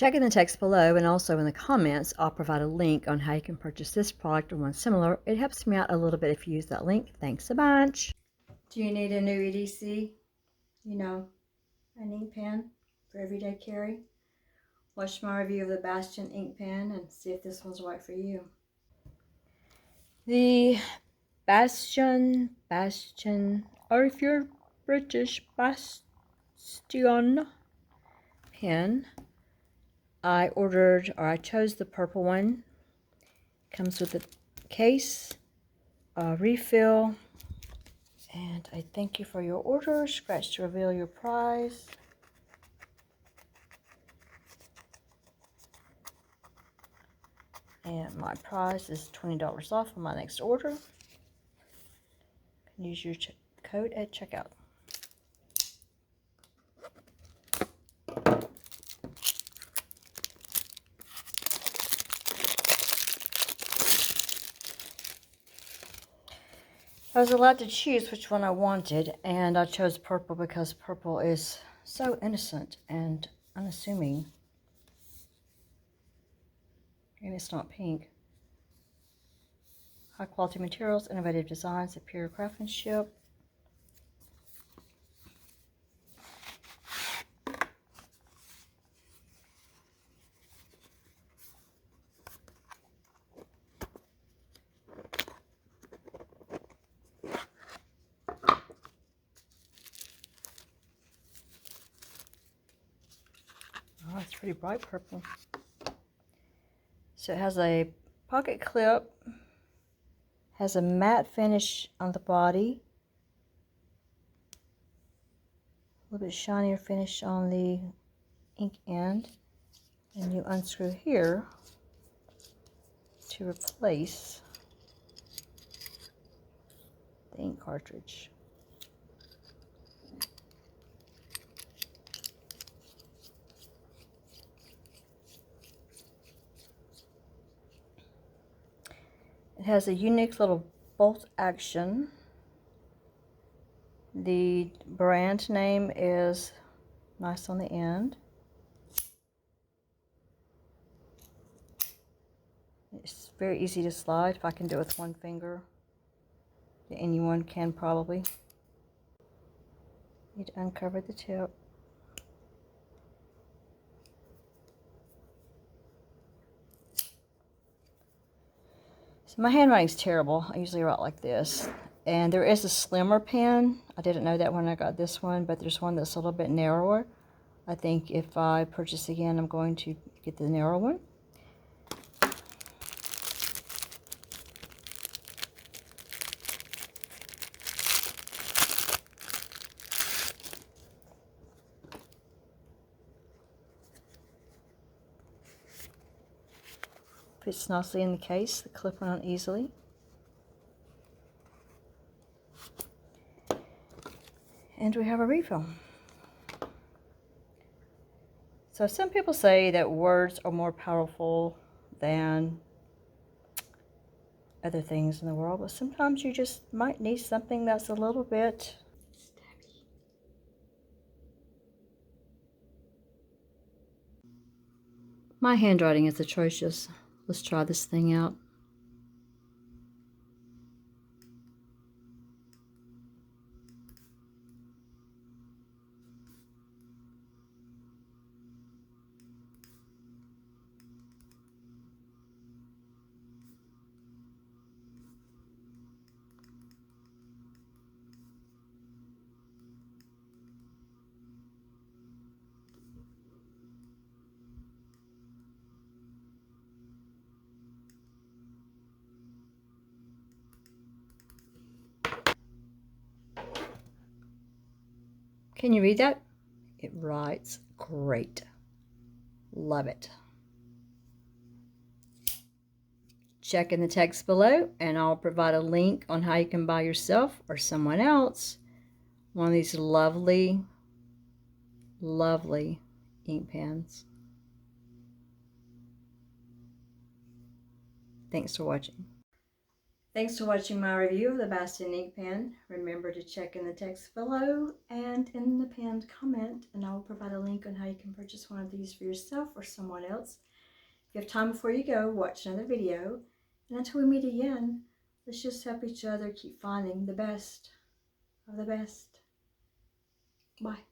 Check in the text below, and also in the comments I'll provide a link on how you can purchase this product or one similar. It helps me out a little bit if you use that link. Thanks a bunch. Do you need a new EDC? You know, an ink pen for everyday carry? Watch my review of the Bastion ink pen and see if this one's right for you. The Bastion, or if you're British, Bastion pen. I chose the purple one. Comes with a case, a refill, and I thank you for your order. Scratch to reveal your prize. And my prize is $20 off on my next order. You can use your code at checkout. I was allowed to choose which one I wanted, and I chose purple because purple is so innocent and unassuming. And it's not pink. High quality materials, innovative designs, superior craftsmanship. Oh, it's pretty bright purple. So it has a pocket clip, has a matte finish on the body, a little bit shinier finish on the ink end, and you unscrew here to replace the ink cartridge. It has a unique little bolt action. The brand name is nice on the end. It's very easy to slide. If I can do it with one finger, anyone can probably. Need to uncover the tip. So my handwriting's terrible. I usually write like this. And there is a slimmer pen. I didn't know that when I got this one, but there's one that's a little bit narrower. I think if I purchase again, I'm going to get the narrow one. Fits nicely in the case. The clip went on easily. And we have a refill. So some people say that words are more powerful than other things in the world, but sometimes you just might need something that's a little bit stabby. My handwriting is atrocious. Let's try this thing out. Can you read that? It writes great. Love it. Check in the text below, and I'll provide a link on how you can buy yourself or someone else one of these lovely, lovely ink pens. Thanks for watching. Thanks for watching my review of the Bastion ink pen. Remember to check in the text below and in the pinned comment, and I will provide a link on how you can purchase one of these for yourself or someone else. If you have time before you go, watch another video. And until we meet again, let's just help each other keep finding the best of the best. Bye.